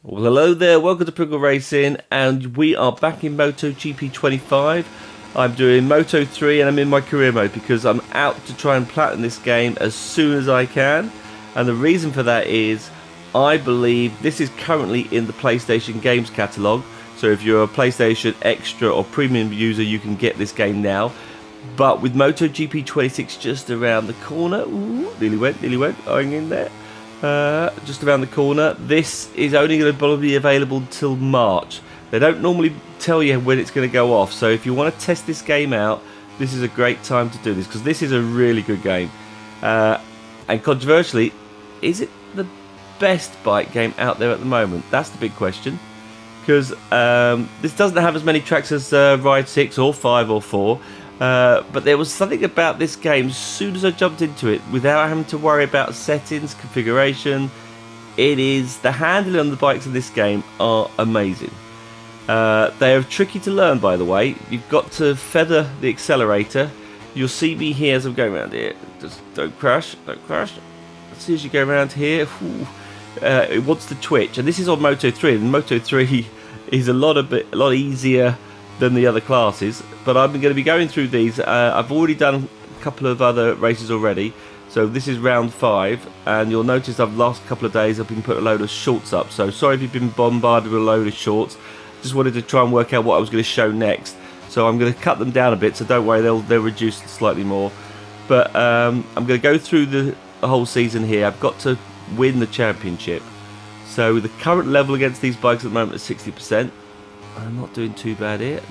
Well, hello there, welcome to Pringle Racing, and we are back in MotoGP 25. I'm doing Moto 3 and I'm in my career mode because I'm out to try and platinum this game as soon as I can. And the reason for that is I believe this is currently in the PlayStation Games Catalogue. So if you're a PlayStation Extra or Premium user, you can get this game now. But with MotoGP 26 just around the corner, nearly went, going in there. Just around the corner. This is only going to probably be available until March. They don't normally tell you when it's going to go off, so if you want to test this game out, this is a great time to do this, because this is a really good game. And controversially, is it the best bike game out there at the moment? That's the big question, because this doesn't have as many tracks as Ride 6 or 5 or 4. But there was something about this game, as soon as I jumped into it, without having to worry about settings, configuration, the handling on the bikes in this game are amazing. They are tricky to learn, by the way. You've got to feather the accelerator. You'll see me here as I'm going around here. Just don't crash. As soon as you go around here, it wants to twitch. And this is on Moto 3, and Moto 3 is a lot easier than the other classes, but I'm going to be going through these. I've already done a couple of other races already, so this is round 5, and you'll notice the last couple of days I've been putting a load of shorts up, so sorry if you've been bombarded with a load of shorts. Just wanted to try and work out what I was going to show next, so I'm going to cut them down a bit, so don't worry, they'll reduce slightly more. But I'm going to go through the whole season here. I've got to win the championship, so the current level against these bikes at the moment is 60%. I'm not doing too bad here,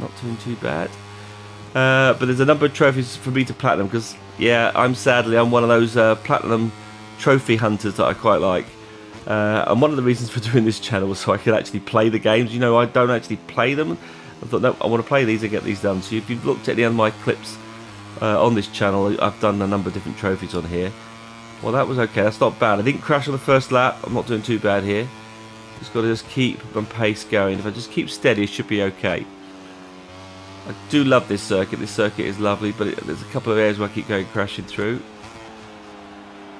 but there's a number of trophies for me to platinum, because I'm one of those platinum trophy hunters that I quite like, and one of the reasons for doing this channel was so I could actually play the games. I don't actually play them. I thought, no, I want to play these and get these done. So if you've looked at any of my clips on this channel, I've done a number of different trophies on here. Well, that was okay, that's not bad. I didn't crash on the first lap, I'm not doing too bad here. Just got to keep my pace going. If I just keep steady, it should be okay. I do love this circuit. This circuit is lovely, but there's a couple of areas where I keep going crashing through.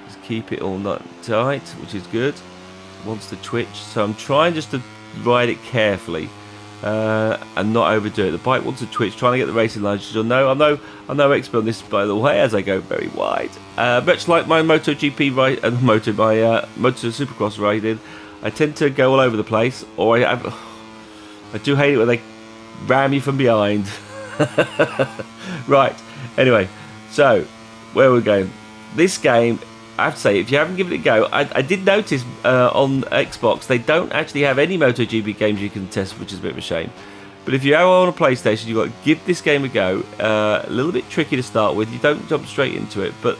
Just keep it all tight, which is good. It wants to twitch, so I'm trying just to ride it carefully and not overdo it. The bike wants to twitch, trying to get the racing line. You'll know I'm no expert on this, by the way, as I go very wide. Much like my MotoGP ride and Moto Supercross riding, I tend to go all over the place, or I do hate it when they ram you from behind. Right, anyway, so where we're going. This game, I have to say, if you haven't given it a go, I did notice on Xbox they don't actually have any MotoGP games you can test, which is a bit of a shame. But if you are on a PlayStation, you've got to give this game a go. A little bit tricky to start with, you don't jump straight into it, but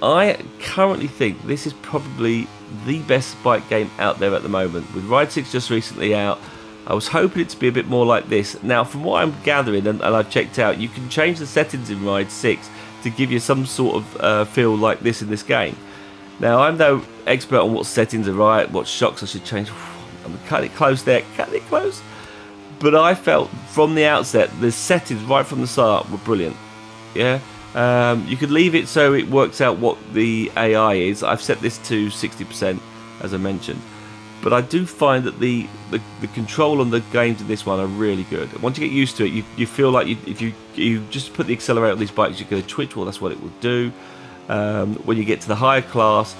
I currently think this is probably the best bike game out there at the moment. With Ride 6 just recently out, I was hoping it to be a bit more like this. Now, from what I'm gathering, and I've checked out, you can change the settings in Ride 6 to give you some sort of feel like this in this game. Now, I'm no expert on what settings are right, what shocks I should change. I'm cutting it close there, cutting it close. But I felt from the outset, the settings right from the start were brilliant. Yeah. You could leave it so it works out what the AI is. I've set this to 60%, as I mentioned. But I do find that the control on the games in this one are really good. Once you get used to it, you feel like if you just put the accelerator on these bikes, you're going to twitch. Well, that's what it will do. When you get to the higher class,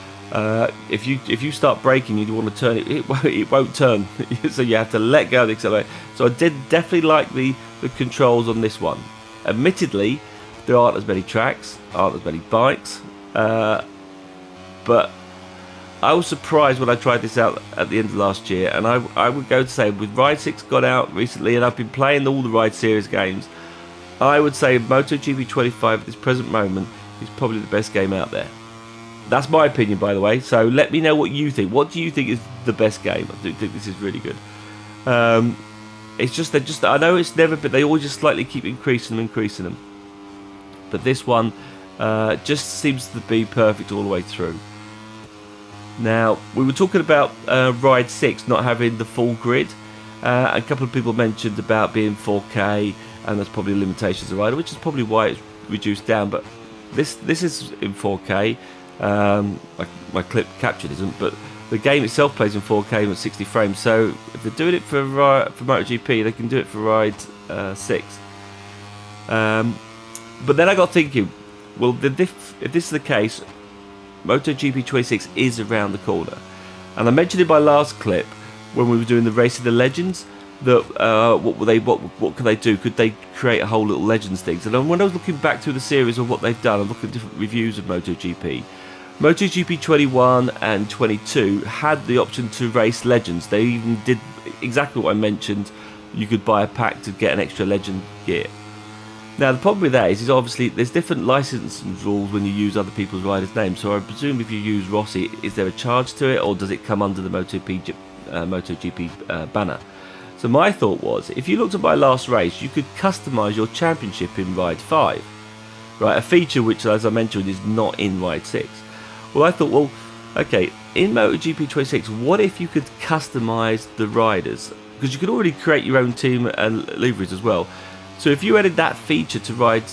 if you start braking, you want to turn it. It won't turn. So you have to let go of the accelerator. So I did definitely like the controls on this one. Admittedly, there aren't as many tracks, aren't as many bikes, but I was surprised when I tried this out at the end of last year, and I would go to say, with Ride 6 got out recently, and I've been playing all the Ride Series games, I would say MotoGP 25 at this present moment is probably the best game out there. That's my opinion, by the way, so let me know what you think. What do you think is the best game? I do think this is really good. It's just, I know it's never, but they always just slightly keep increasing them. But this one just seems to be perfect all the way through. Now, we were talking about Ride 6 not having the full grid. A couple of people mentioned about being 4K, and there's probably limitations of Rider, which is probably why it's reduced down. But this is in 4K. My clip captured isn't, but The game itself plays in 4K with 60 frames, so if they're doing it for MotoGP, they can do it for Ride 6. But then I got thinking, well, if this is the case, MotoGP 26 is around the corner. And I mentioned in my last clip, when we were doing the Race of the Legends, that what could they do? Could they create a whole little Legends thing? So when I was looking back through the series of what they've done, and looking at different reviews of MotoGP, MotoGP 21 and 22 had the option to race Legends. They even did exactly what I mentioned. You could buy a pack to get an extra Legend gear. Now the problem with that is obviously there's different licensing rules when you use other people's riders' names. So I presume if you use Rossi, is there a charge to it, or does it come under the MotoGP banner? So my thought was, if you looked at my last race, you could customise your championship in Ride 5, right? A feature which, as I mentioned, is not in Ride 6. Well, I thought, well, okay, in MotoGP 26, what if you could customise the riders? Because you could already create your own team and liveries as well. So if you added that feature to Ride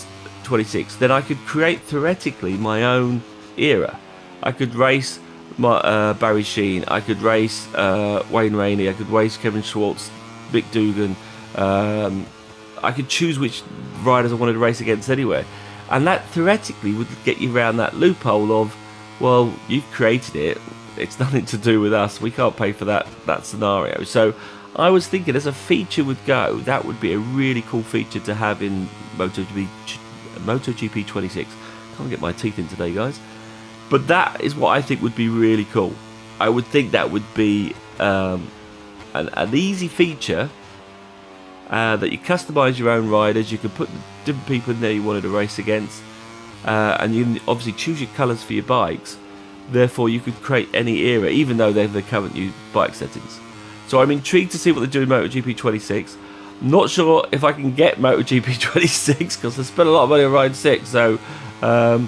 26, then I could create, theoretically, my own era. I could race Barry Sheen, I could race Wayne Rainey, I could race Kevin Schwartz, Vic Dugan. I could choose which riders I wanted to race against anywhere. And that, theoretically, would get you around that loophole of, well, you've created it, it's nothing to do with us, we can't pay for that scenario. So I was thinking, as a feature would go, that would be a really cool feature to have in MotoGP 26. Can't get my teeth in today, guys. But that is what I think would be really cool. I would think that would be an easy feature, that you customise your own riders, you can put different people in there you wanted to race against, and you can obviously choose your colours for your bikes. Therefore you could create any era, even though they're the current new bike settings. So I'm intrigued to see what they do in MotoGP 26. I'm not sure if I can get MotoGP 26 because I spent a lot of money on Ride 6, so a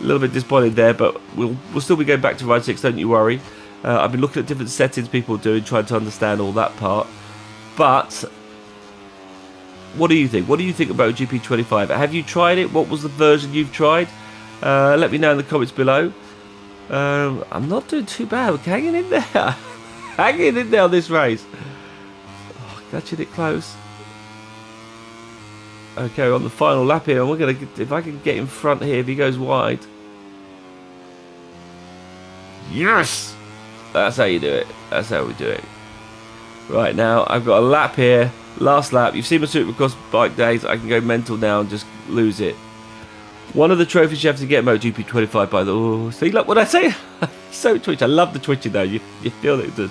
little bit disappointed there, but we'll still be going back to Ride 6, don't you worry. I've been looking at different settings people are doing, trying to understand all that part. But what do you think? What do you think about MotoGP 25? Have you tried it? What was the version you've tried? Let me know in the comments below. I'm not doing too bad. We're hanging in there. Hanging in there on this race. Oh, catching it close. Okay, we're on the final lap here, and we're gonna. If I can get in front here, if he goes wide. Yes, that's how you do it. That's how we do it. Right now, I've got a lap here. Last lap. You've seen my Supercross bike days. I can go mental now and just lose it. One of the trophies you have to get MotoGP 25 by the... Oh, see, look what I say. So twitch. I love the twitching though. You feel it does.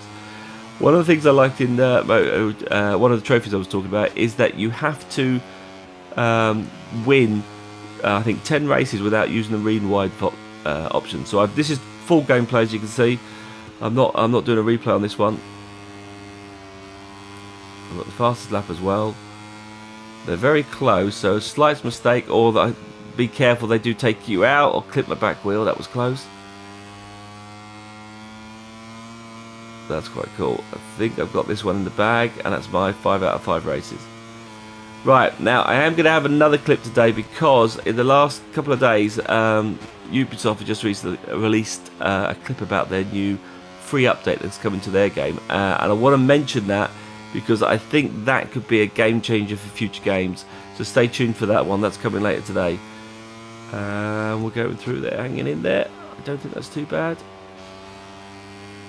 One of the things I liked in one of the trophies I was talking about is that you have to win, I think, 10 races without using the read and wide option. So this is full gameplay, as you can see. I'm not doing a replay on this one. I've got the fastest lap as well. They're very close, so a slight mistake, or that. Be careful, they do take you out, or clip my back wheel. That was close. That's quite cool. I think I've got this one in the bag, and that's my 5 out of 5 races. Right, now I am going to have another clip today because in the last couple of days Ubisoft have just recently released a clip about their new free update that's coming to their game, and I want to mention that because I think that could be a game changer for future games, so stay tuned for that one. That's coming later today. We're going through there, hanging in there. I don't think that's too bad.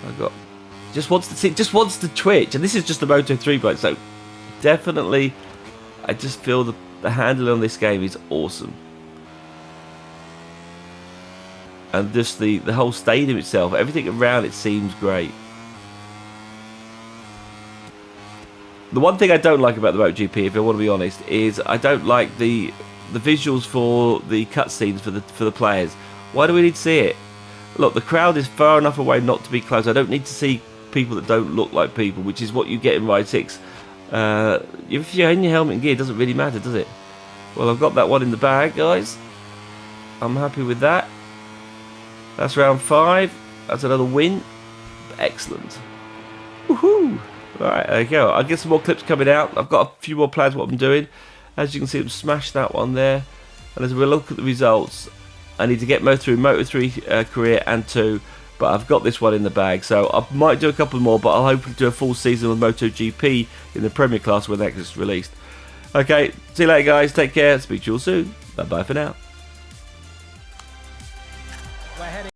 I got just wants to twitch, and this is just the Moto 3 bike, so definitely I just feel the handling on this game is awesome, and just the whole stadium itself, everything around it seems great. The one thing I don't like about the MotoGP, if I want to be honest, is I don't like the visuals for the cutscenes for the players. Why do we need to see it? Look, the crowd is far enough away not to be close. I don't need to see people that don't look like people, which is what you get in Ride 6. If you're in your helmet and gear, it doesn't really matter, does it? Well, I've got that one in the bag, guys. I'm happy with that. That's round 5. That's another win. Excellent. Woohoo! Alright, there you go. I'll get some more clips coming out. I've got a few more plans what I'm doing. As you can see, I've smashed that one there. And as we look at the results, I need to get through Moto 3 career and 2, but I've got this one in the bag, so I might do a couple more, but I'll hopefully do a full season with MotoGP in the Premier class when that gets released. Okay, see you later guys, take care, speak to you all soon, bye bye for now.